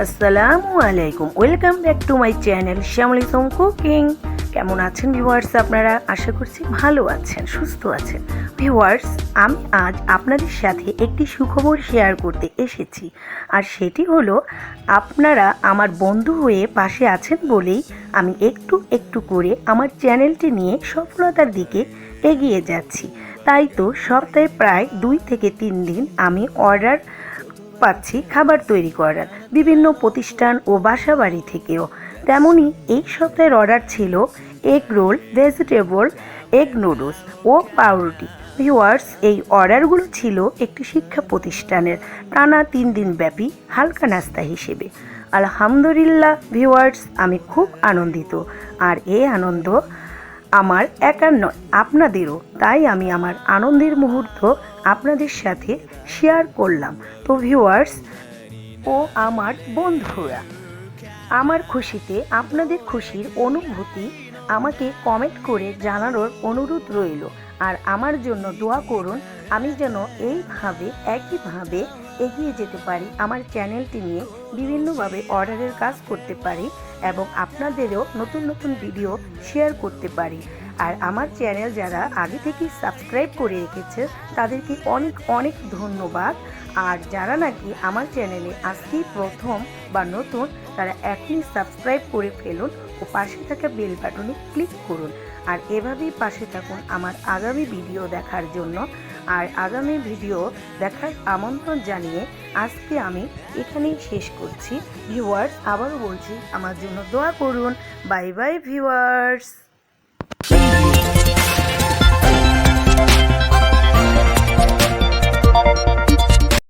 আসসালামু আলাইকুম, welcome back to my channel শ্যামলিসম কুকিং। কেমন আছেন ভিউয়ার্স? আপনারা আশা করছি ভালো আছেন, সুস্থ আছেন। ভিউয়ার্স, আমি আজ আপনাদের সাথে একটি সুখবর শেয়ার করতে এসেছি, আর সেটি হলো আপনারা আমার বন্ধু হয়ে পাশে আছেন বলেই আমি একটু একটু করে আমার চ্যানেলটি নিয়ে সফলতার দিকে এগিয়ে যাচ্ছি। তাই তো সপ্তাহে প্রায় 2 থেকে 3 দিন আমি অর্ডার পাচ্ছি খাবার তৈরি করার, বিভিন্ন প্রতিষ্ঠান ও বাসা বাড়ি থেকেও। তেমনই এই সপ্তাহের অর্ডার ছিল egg roll, vegetable, egg noodles ও পাউরুটি। ভিউয়ার্স, এই অর্ডারগুলো ছিল একটি শিক্ষা প্রতিষ্ঠানের টানা 3 দিন ব্যাপী হালকা নাস্তা হিসেবে। আলহামদুলিল্লাহ ভিউয়ার্স, আমি খুব আনন্দিত, আর এই আনন্দ আমার একার নয়, আপনাদেরও। তাই আমি আমার আনন্দের মুহূর্ত আপনাদের সাথে শেয়ার করলাম। তো ভিউয়ার্স ও আমার বন্ধুরা, আমার খুশিতে আপনাদের খুশির অনুভূতি আমাকে কমেন্ট করে জানানোর অনুরোধ রইল। আর আমার জন্য দোয়া করুন, আমি যেন এইভাবে একইভাবে এগিয়ে যেতে পারি, আমার চ্যানেলটি নিয়ে বিভিন্নভাবে অর্ডারের কাজ করতে পারি এবং আপনাদেরও নতুন নতুন ভিডিও শেয়ার করতে পারি। আর আমার চ্যানেল যারা আগে থেকেই সাবস্ক্রাইব করে রেখেছে তাদেরকে অনেক অনেক ধন্যবাদ। আর যারা নাকি আমার চ্যানেলে আজকেই প্রথম বা নতুন, তারা এখনই সাবস্ক্রাইব করে ফেলুন ও পাশে থাকা বেল বাটনে ক্লিক করুন। আর এভাবেই পাশে থাকুন আমার আগামী ভিডিও দেখার জন্য। আর আগামী ভিডিও দেখার আমন্ত্রণ জানিয়ে আজকে আমি এখানেই শেষ করছি। ভিউয়ার্স, আবারও বলছি, আমার জন্য দোয়া করুন। Bye bye viewers.